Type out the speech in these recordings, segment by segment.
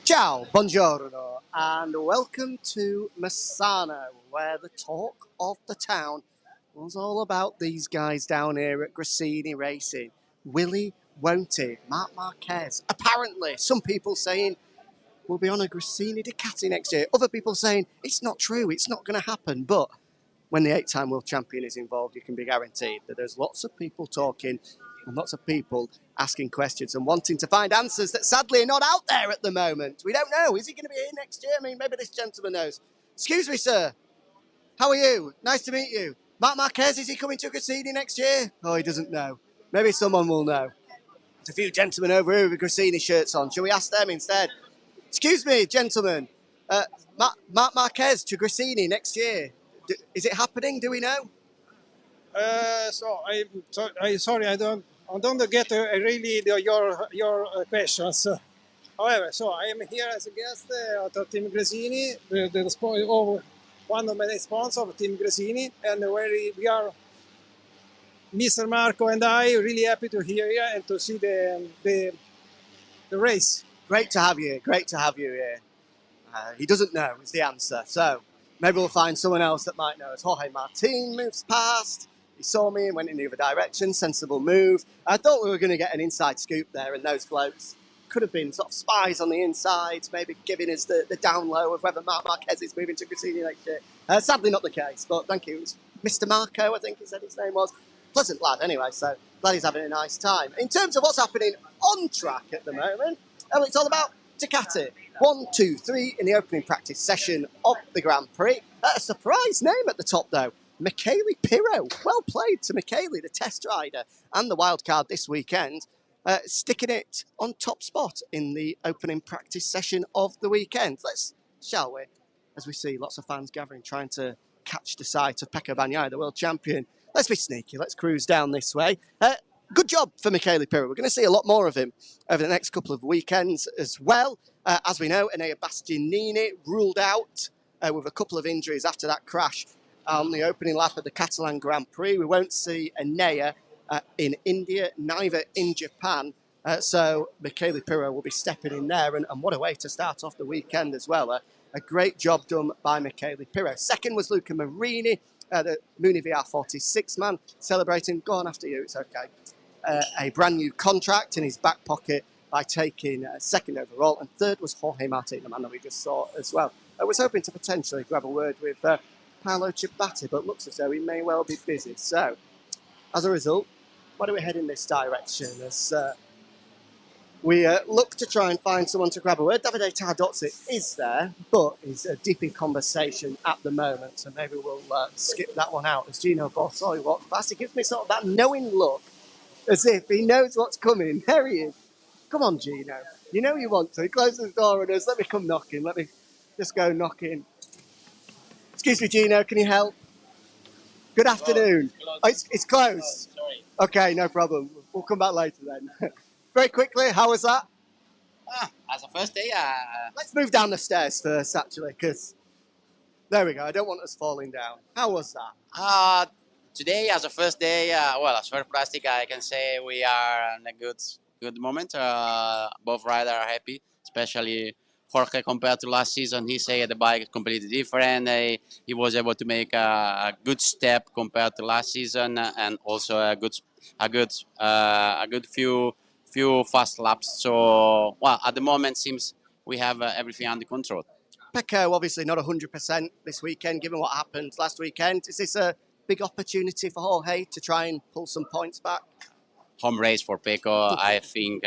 Ciao, buongiorno, and welcome to Misano, where the talk of the town was all about these guys down here at Gresini Racing. Willie, won't he? Marc Marquez. Apparently, some people saying we'll be on a Gresini Ducati next year. Other people saying it's not true, it's not going to happen. But when the 8-time world champion is involved, you can be guaranteed that there's lots of people talking and lots of people asking questions and wanting to find answers that sadly are not out there at the moment. We don't know. Is he going to be here next year? I mean, maybe this gentleman knows. Excuse me, sir. How are you? Nice to meet you. Marc Marquez, is he coming to Gresini next year? Oh, he doesn't know. Maybe someone will know. There's a few gentlemen over here with Gresini shirts on. Shall we ask them instead? Excuse me, gentlemen. Marc Marquez to Gresini next year. Is it happening? Do we know? I'm sorry, I don't get really your questions. However, so I am here as a guest at Team Gresini, one of my sponsors of Team Gresini, and where we are, Mr. Marco and I, really happy to hear here and to see the race. Great to have you. Great to have you here. He doesn't know is the answer. So maybe we'll find someone else that might know. As Jorge Martin moves past, he saw me and went in the other direction. Sensible move. I thought we were going to get an inside scoop there, and those blokes could have been sort of spies on the inside, maybe giving us the down low of whether Marc Marquez is moving to Gresini next year. Sadly, not the case, but thank you. It was Mr. Marco, I think he said his name was. Pleasant lad, anyway, so glad he's having a nice time. In terms of what's happening on track at the moment, it's all about Ducati. 1, 2, 3 in the opening practice session of the Grand Prix. A surprise name at the top, though. Michele Pirro. Well played to Michele, the test rider, and the wild card this weekend. Sticking it on top spot in the opening practice session of the weekend. Shall we? As we see lots of fans gathering, trying to catch the sight of Pecco Bagnaia, the world champion. Let's be sneaky. Let's cruise down this way. Good job for Michele Pirro. We're going to see a lot more of him over the next couple of weekends as well. As we know, Enea Bastianini ruled out with a couple of injuries after that crash on the opening lap of the Catalan Grand Prix. We won't see Enea in India, neither in Japan. So Michele Pirro will be stepping in there. And what a way to start off the weekend as well. A great job done by Michele Pirro. Second was Luca Marini, the Muni VR46 man, celebrating. Go on after you, it's okay. A brand new contract in his back pocket by taking second overall. And third was Jorge Martin, the man that we just saw as well. I was hoping to potentially grab a word with Paolo Ciabatti, but looks as though he may well be busy. So, as a result, why do we head in this direction as we look to try and find someone to grab a word? Davide Tardozzi is there, but he's deep in conversation at the moment, so maybe we'll skip that one out. As Gino Borsoi walks past, he gives me sort of that knowing look, as if he knows what's coming. There he is. Come on, Gino. You know you want to. He closes the door and goes, let me come knocking. Let me just go knocking. Excuse me, Gino, can you help? Good afternoon. Closed. Oh, it's closed. Sorry. Okay, no problem. We'll come back later then. Very quickly, how was that? As a first day, Let's move down the stairs first, actually, because there we go. I don't want us falling down. How was that? today as a first day, well, as first plastic, I can say we are in a good moment. Both riders are happy, especially Jorge compared to last season. He said the bike is completely different. He was able to make a good step compared to last season, and also a good few fast laps. So, well, at the moment, seems we have everything under control. Pecco, obviously not 100% this weekend, given what happened last weekend. Is this a big opportunity for Jorge to try and pull some points back? Home race for Pecco. I think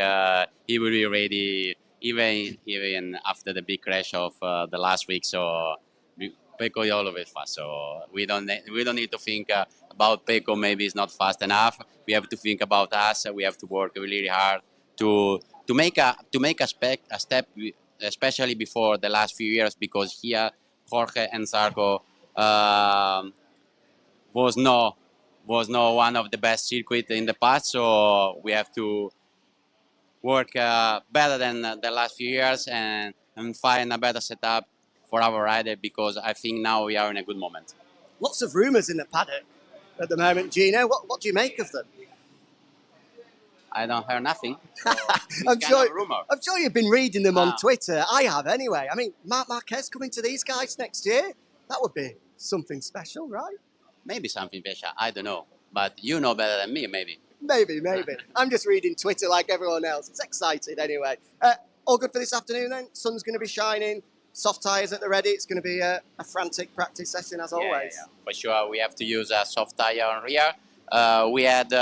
he will be ready even after the big crash of the last week. So Pecco is always fast. So we don't need to think about Pecco. Maybe it's not fast enough. We have to think about us. We have to work really hard to make a step, especially before the last few years, because here Jorge and Zarco was no one of the best circuits in the past. So we have to work better than the last few years and find a better setup for our rider, because I think now we are in a good moment. Lots of rumours in the paddock at the moment, Gino. What do you make of them? I don't hear nothing. So it's I'm kind of rumor. I'm sure you've been reading them on Ah. Twitter. I have anyway. I mean, Marc Marquez coming to these guys next year. That would be something special, right? Maybe something special. I don't know. But you know better than me, maybe. Maybe. I'm just reading Twitter like everyone else. It's exciting anyway. All good for this afternoon then? Sun's going to be shining. Soft tyres at the ready. It's going to be a frantic practice session as always. Yeah. For sure, we have to use a soft tire on rear. We had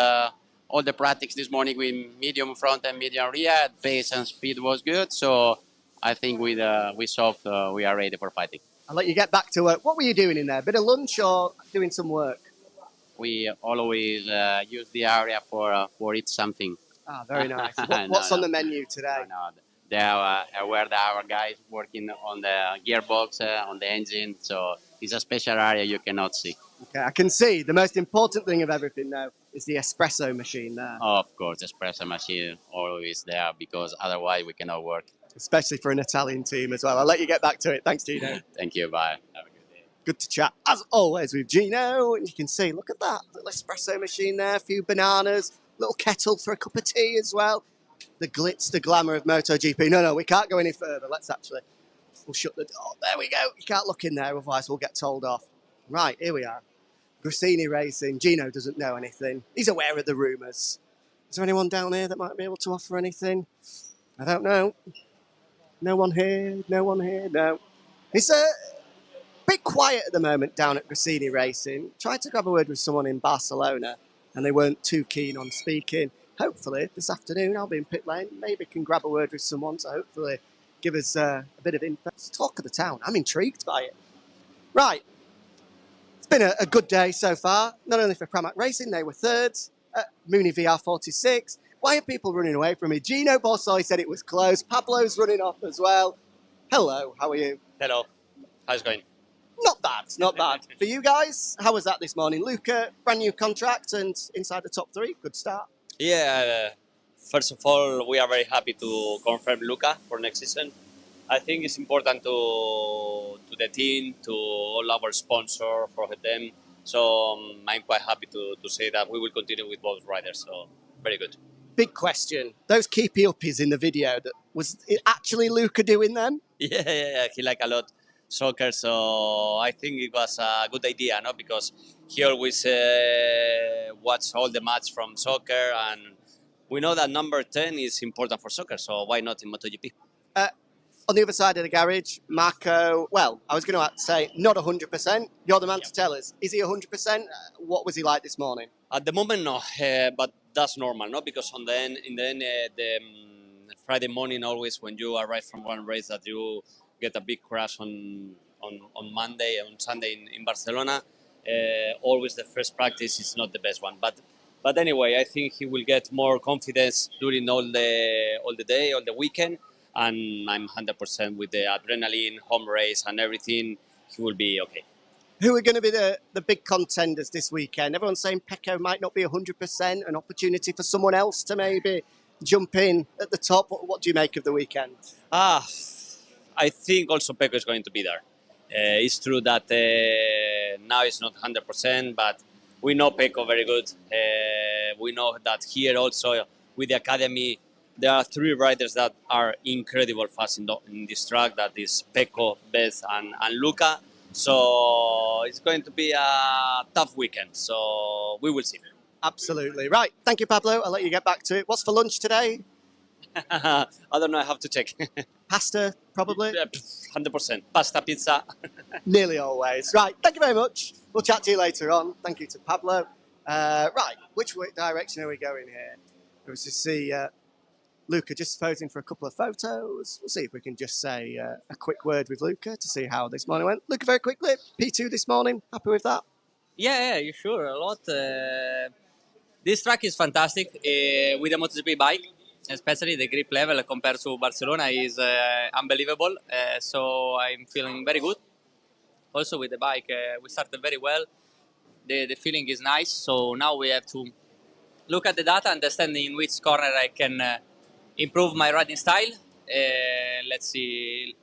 all the practice this morning with medium front and medium rear. Pace and speed was good. So I think with soft, we are ready for fighting. I'll let you get back to work. What were you doing in there? Bit of lunch or doing some work? We always use the area for eat something. Ah, very nice. What's on the menu today? No. There were our guys working on the gearbox, on the engine. So it's a special area you cannot see. Okay, I can see. The most important thing of everything, though, is the espresso machine there. Oh, of course, espresso machine always there because otherwise we cannot work. Especially for an Italian team as well. I'll let you get back to it. Thanks, Gino. Thank you. Bye. Have a good day. Good to chat, as always, with Gino. And you can see, look at that little espresso machine there, a few bananas, little kettle for a cup of tea as well. The glitz, the glamour of MotoGP. No, we can't go any further. We'll shut the door. There we go. You can't look in there, otherwise we'll get told off. Right, here we are. Gresini Racing. Gino doesn't know anything. He's aware of the rumours. Is there anyone down here that might be able to offer anything? I don't know. No one here. No. It's a bit quiet at the moment down at Gresini Racing. Tried to grab a word with someone in Barcelona and they weren't too keen on speaking. Hopefully this afternoon I'll be in pit lane. Maybe can grab a word with someone to hopefully give us a bit of info. It's talk of the town. I'm intrigued by it. Right. It's been a good day so far. Not only for Pramac Racing, they were thirds. Mooney VR46. Why are people running away from me? Gino Borsoi said it was close. Pablo's running off as well. Hello, how are you? Hello, how's it going? Not bad. For you guys, how was that this morning? Luca, brand new contract and inside the top three. Good start. Yeah, first of all, we are very happy to confirm Luca for next season. I think it's important to the team, to all our sponsors, for them. So I'm quite happy to say that we will continue with both riders. So very good. Big question. Those keepy uppies in the video, was it actually Luca doing them? Yeah, he like a lot soccer, so I think it was a good idea, no? Because he always watch all the match from soccer, and we know that number 10 is important for soccer, so why not in MotoGP? On the other side of the garage, Marco, well, I was going to say not 100%. You're the man to tell us. Is he 100%? What was he like this morning? At the moment, no, but that's normal, no? Because in the end, Friday morning, always when you arrive from one race, that you get a big crash on Monday, on Sunday in Barcelona. Always the first practice is not the best one, but anyway, I think he will get more confidence during all the day, all the weekend, and I'm 100% with the adrenaline, home race, and everything. He will be okay. Who are going to be the big contenders this weekend? Everyone's saying Pecco might not be 100%, an opportunity for someone else to maybe jump in at the top. What do you make of the weekend? I think also Pecco is going to be there. It's true that now it's not 100%, but we know Pecco very good. We know that here also with the academy, there are 3 riders that are incredible fast in this track. That is Pecco, Beth, and Luca. So it's going to be a tough weekend. So we will see. Absolutely. Right. Thank you, Pablo. I'll let you get back to it. What's for lunch today? I don't know. I have to check. Pasta, probably? 100%. Pasta, pizza. Nearly always. Right. Thank you very much. We'll chat to you later on. Thank you to Pablo. Right. Which direction are we going here? It was to see Luca just posing for a couple of photos. We'll see if we can just say a quick word with Luca to see how this morning went. Luca, very quickly, P2 this morning. Happy with that? Yeah, you sure a lot. This track is fantastic with the MotoGP bike, especially the grip level compared to Barcelona is unbelievable. So I'm feeling very good. Also with the bike, we started very well. The feeling is nice. So now we have to look at the data, understand in which corner I can improve my riding style. Let's see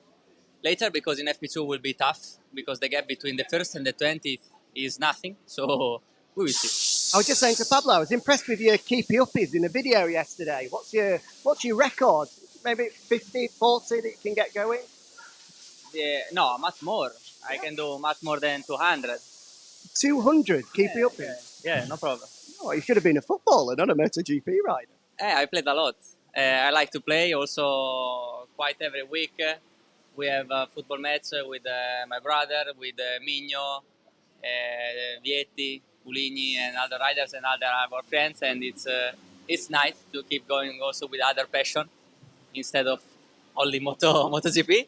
later, because in FP2 will be tough because the gap between the first and the 20th is nothing. So we will see. I was just saying to Pablo, I was impressed with your keepy uppies in the video yesterday. What's your record? Maybe 50, 40 that you can get going? Yeah, no, much more. I can do much more than 200. 200 keepy uppies? Yeah, no problem. Oh, you should have been a footballer, not a MotoGP rider. I played a lot. I like to play also quite every week. We have a football match with my brother, with Migno, Vietti, Puligni, and other riders and other our friends, and it's nice to keep going also with other passion instead of only MotoGP,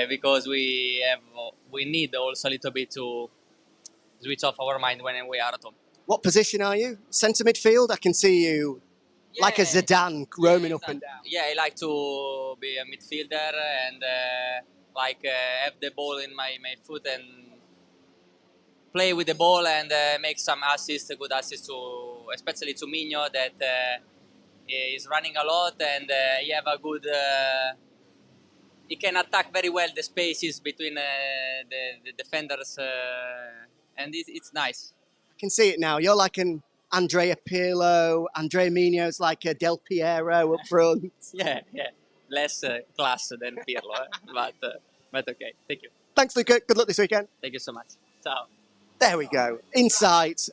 because we need also a little bit to switch off our mind when we are at home. What position are you? Centre midfield? I can see you like a Zidane roaming up and down. Yeah, I like to be a midfielder and have the ball in my foot and play with the ball and make some assists, good assists to, especially to Migno that is running a lot and he have a good. He can attack very well the spaces between the defenders, and it's nice. I can see it now. You're like an Andrea Pirlo. Andrea Migno's like a Del Piero up front. Yeah. Less class than Pirlo, but okay. Thank you. Thanks, Luca. Good luck this weekend. Thank you so much. Ciao. There we go. Insight,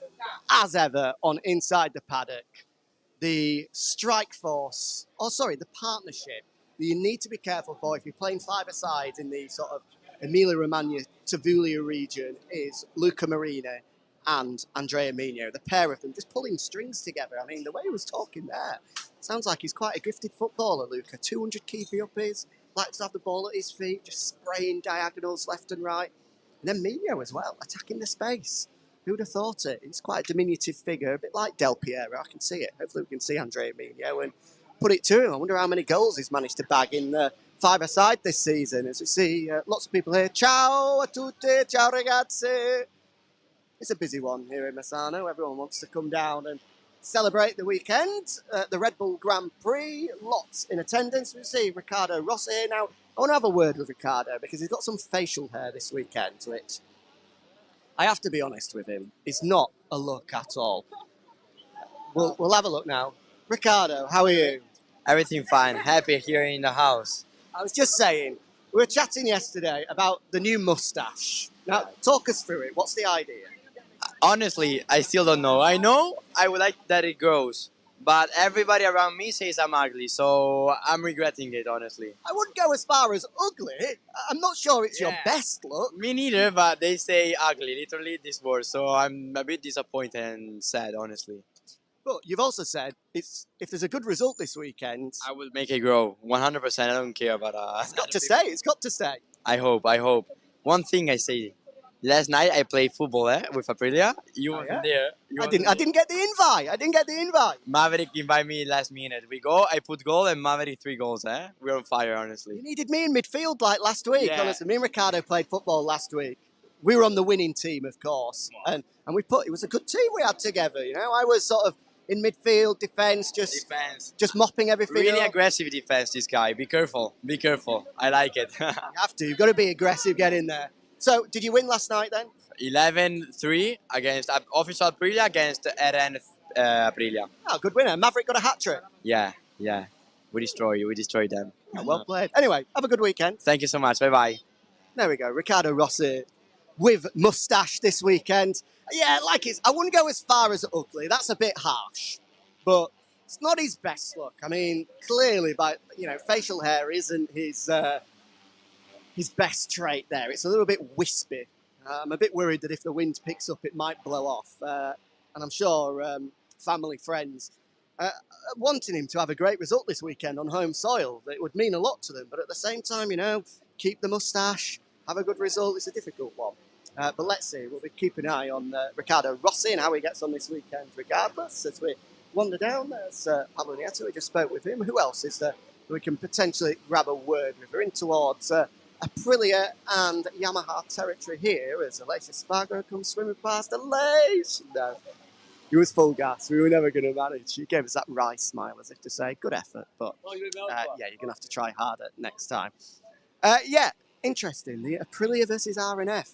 as ever, on Inside the Paddock. The strike force, the partnership that you need to be careful for if you're playing five-a-side in the sort of Emilia-Romagna, Tavullia region is Luca Marini and Andrea Migno. The pair of them just pulling strings together. I mean, the way he was talking there, sounds like he's quite a gifted footballer, Luca. 200 keepy uppies, likes to have the ball at his feet, just spraying diagonals left and right. And then Migno as well, attacking the space. Who'd have thought it? He's quite a diminutive figure, a bit like Del Piero. I can see it. Hopefully we can see Andrea Migno and put it to him. I wonder how many goals he's managed to bag in the five-a-side this season. As we see lots of people here. Ciao a tutti, ciao ragazzi. It's a busy one here in Misano. Everyone wants to come down and celebrate the weekend. The Red Bull Grand Prix, lots in attendance. We see Riccardo Rossi here. Now, I want to have a word with Riccardo because he's got some facial hair this weekend, which I have to be honest with him, it's not a look at all. We'll have a look now. Riccardo, how are you? Everything fine. Happy here in the house. I was just saying, we were chatting yesterday about the new mustache. Now, talk us through it. What's the idea? Honestly, I still don't know. I know I would like that it grows, but everybody around me says I'm ugly, so I'm regretting it, honestly. I wouldn't go as far as ugly. I'm not sure it's your best look. Me neither, but they say ugly, literally this word, so I'm a bit disappointed and sad, honestly. But you've also said if there's a good result this weekend, I will make it grow, 100%. I don't care about. It's got to stay. It's got to stay. I hope. One thing I say. Last night I played football with Aprilia. You weren't there. I didn't get the invite. Maverick invited me last minute. We go. I put goal and Maverick 3 goals. We're on fire, honestly. You needed me in midfield like last week. Yeah. Honestly, me and Riccardo played football last week. We were on the winning team, of course, and it was a good team we had together. You know, I was sort of in midfield, defence, just mopping everything Really up. aggressive defense, this guy. Be careful. I like it. You have to. You've got to be aggressive, get in there. So, did you win last night then? 11-3 against official Aprilia against RN Aprilia. Oh, good winner. Maverick got a hat-trick. Yeah. We destroyed them. Oh, well played. Anyway, have a good weekend. Thank you so much. Bye-bye. There we go. Riccardo Rossi with moustache this weekend. Yeah, I wouldn't go as far as ugly. That's a bit harsh. But it's not his best look. I mean, clearly, facial hair isn't his best trait there. It's a little bit wispy. I'm a bit worried that if the wind picks up, it might blow off. And I'm sure family, friends, wanting him to have a great result this weekend on home soil, it would mean a lot to them. But at the same time, keep the moustache, have a good result. It's a difficult one. But let's see. We'll be keeping an eye on Riccardo Rossi and how he gets on this weekend regardless. As we wander down, there's Pablo Nieto. We just spoke with him. Who else is there we can potentially grab a word with? We're in towards Aprilia and Yamaha territory here as Aleix Espargaro comes swimming past. Aleix! No, he was full gas. We were never going to manage. He gave us that wry smile as if to say, good effort, but you're going to have to try harder next time. Interesting. The Aprilia versus RNF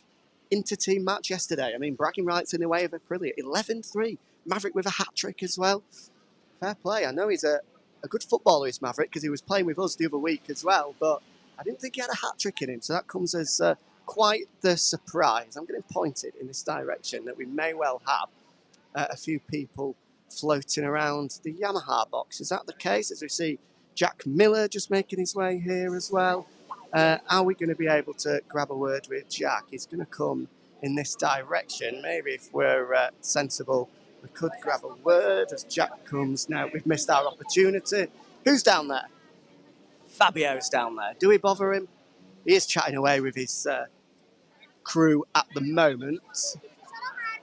inter-team match yesterday. I mean, bragging rights in the way of Aprilia. 11-3. Maverick with a hat-trick as well. Fair play. I know he's a good footballer, is Maverick, because he was playing with us the other week as well, but I didn't think he had a hat-trick in him, so that comes as quite the surprise. I'm getting pointed in this direction that we may well have a few people floating around the Yamaha box. Is that the case? As we see Jack Miller just making his way here as well. Are we going to be able to grab a word with Jack? He's going to come in this direction. Maybe if we're sensible, we could grab a word as Jack comes. Now, we've missed our opportunity. Who's down there? Fabio's down there. Do we bother him? He is chatting away with his crew at the moment.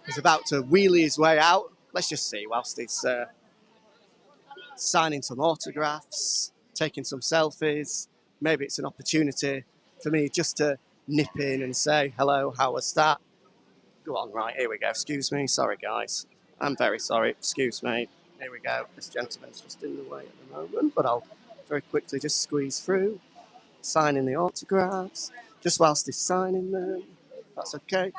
He's about to wheelie his way out. Let's just see whilst he's signing some autographs, taking some selfies. Maybe it's an opportunity for me just to nip in and say, hello, how was that? Go on, right, here we go. Excuse me. Sorry, guys. I'm very sorry. Excuse me. Here we go. This gentleman's just in the way at the moment, but I'll very quickly just squeeze through, signing the autographs, just whilst he's signing them. That's okay.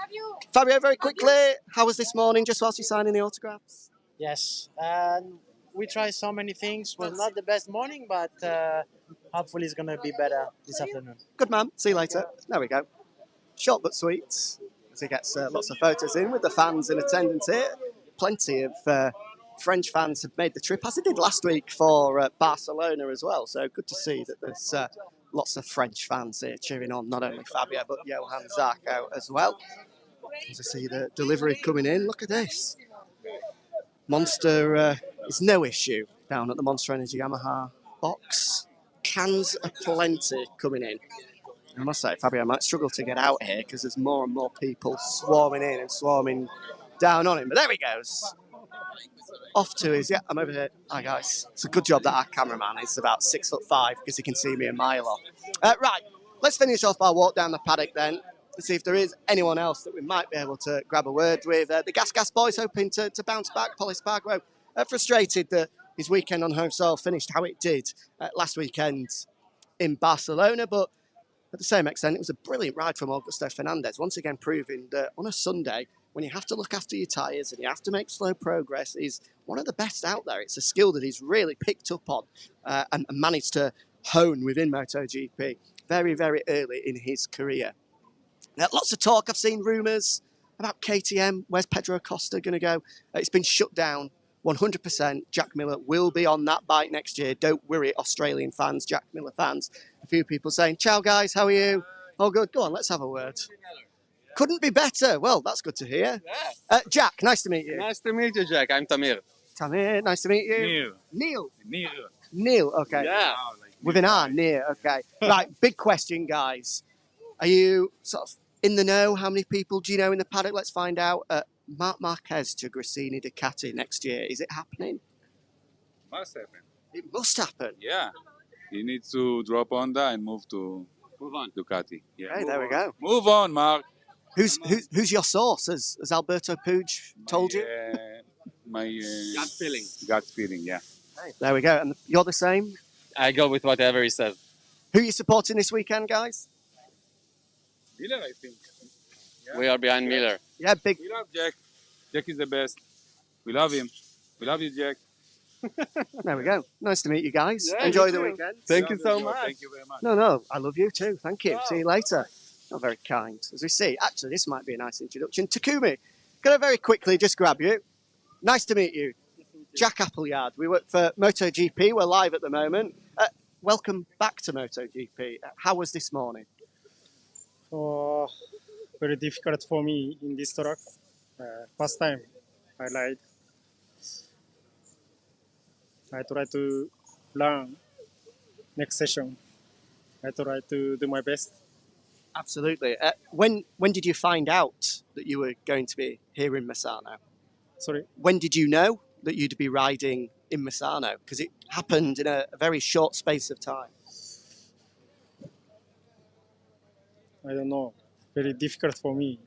Fabio, very quickly, how was this morning, just whilst you're signing the autographs? Yes, and we tried so many things. Was not the best morning, but hopefully it's gonna be better this afternoon. Good man. See you later. There we go. Short but sweet, as he gets lots of photos in with the fans in attendance here. Plenty of French fans have made the trip, as they did last week for Barcelona as well. So good to see that there's lots of French fans here cheering on not only Fabio but Johan Zarco as well. As I see the delivery coming in, look at this. Monster is no issue down at the Monster Energy Yamaha box. Cans aplenty coming in. I must say, Fabio might struggle to get out here because there's more and more people swarming in and swarming down on him. But there he goes. Off to his, I'm over here. Hi, guys. It's a good job that our cameraman is about 6'5" because he can see me a mile off. Right, let's finish off our walk down the paddock then and see if there is anyone else that we might be able to grab a word with. The Gas boys hoping to bounce back. Paul Espargaro frustrated that his weekend on home soil finished how it did last weekend in Barcelona, but at the same extent, it was a brilliant ride from Augusto Fernandez, once again proving that on a Sunday, when you have to look after your tyres and you have to make slow progress, he's one of the best out there. It's a skill that he's really picked up on and managed to hone within MotoGP very, very early in his career. Lots of talk. I've seen rumours about KTM. Where's Pedro Acosta going to go? It's been shut down 100%. Jack Miller will be on that bike next year. Don't worry, Australian fans, Jack Miller fans. A few people saying, ciao guys, how are you? Oh good, go on, let's have a word. Couldn't be better. Well, that's good to hear. Jack, nice to meet you. Nice to meet you, Jack. I'm Tamir. Tamir, nice to meet you. Neil. Neil. Neil, okay. Yeah. With an R, near, okay. Right, big question, guys. Are you sort of in the know? How many people do you know in the paddock? Let's find out. Marc Marquez to Gresini Ducati next year. Is it happening? Must happen. It must happen. Yeah. He needs to drop Honda and move on Ducati. Yeah. Okay, there we go. Move on, Mark. Who's your source? Has Alberto Puig told you? My Gut feeling. Gut feeling, yeah. Okay, there we go. And you're the same? I go with whatever he says. Who are you supporting this weekend, guys? Miller, I think. Yeah. We are behind Miller. Yeah, big. We love Jack. Jack is the best. We love him. We love you, Jack. There we go. Nice to meet you guys. Yeah, Enjoy the weekend. Thank you so much. Thank you very much. No, I love you too. Thank you. See you later. Not very kind. As we see, actually, this might be a nice introduction. Takumi, can I very quickly just grab you? Nice to meet you. Jack Appleyard. We work for MotoGP. We're live at the moment. Welcome back to MotoGP. How was this morning? Very difficult for me in this track. First time I ride. I try to learn next session. I try to do my best. Absolutely. When did you find out that you were going to be here in Misano? Sorry? When did you know that you'd be riding in Misano? Because it happened in a very short space of time. I don't know. Very difficult for me.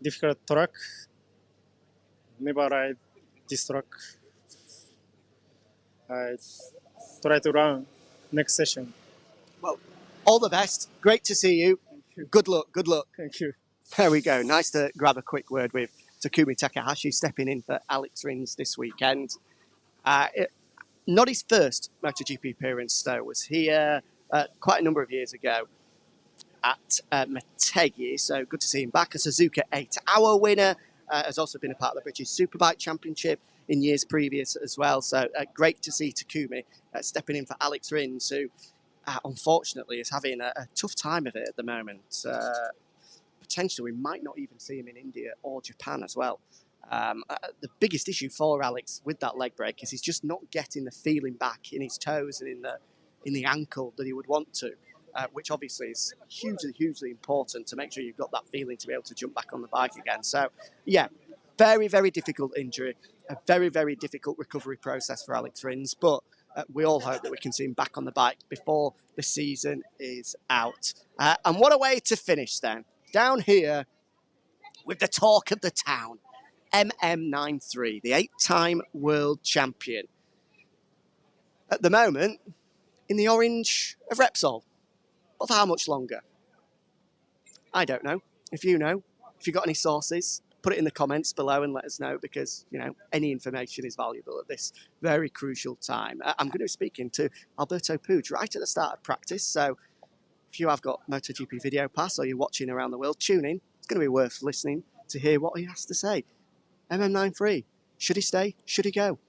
Difficult track. Never ride this track. I try to run next session. Well, all the best. Great to see you. Good luck. Good luck. Thank you. There we go. Nice to grab a quick word with Takumi Takahashi stepping in for Alex Rins this weekend. Not his first MotoGP appearance, though. Was here quite a number of years ago at Motegi, so good to see him back. A Suzuka 8-hour winner, has also been a part of the British Superbike Championship in years previous as well. So great to see Takumi stepping in for Alex Rins, who unfortunately is having a tough time of it at the moment. Potentially, we might not even see him in India or Japan as well. The biggest issue for Alex with that leg break is he's just not getting the feeling back in his toes and in the ankle that he would want to, which obviously is hugely important to make sure you've got that feeling to be able to jump back on the bike again. So, yeah, very difficult injury, a very difficult recovery process for Alex Rins, but we all hope that we can see him back on the bike before the season is out. And what a way to finish then. Down here with the talk of the town, MM93, the 8-time world champion. At the moment, in the orange of Repsol. But for how much longer? I don't know. If you know, if you've got any sources, put it in the comments below and let us know, because, you know, any information is valuable at this very crucial time. I'm going to be speaking to Alberto Puig right at the start of practice, so if you have got MotoGP Video Pass or you're watching around the world, tune in. It's going to be worth listening to hear what he has to say. MM93, should he stay? Should he go?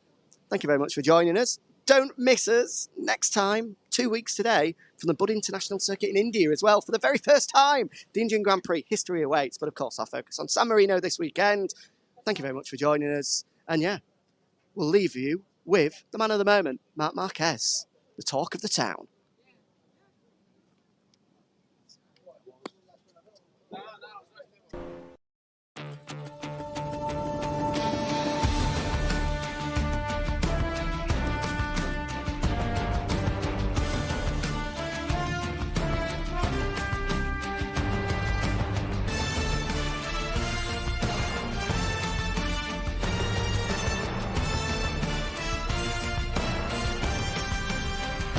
Thank you very much for joining us. Don't miss us next time, 2 weeks today, from the Bud International Circuit in India as well, for the very first time. The Indian Grand Prix history awaits, but of course our focus on San Marino this weekend. Thank you very much for joining us. And yeah, we'll leave you with the man of the moment, Marc Marquez, the talk of the town.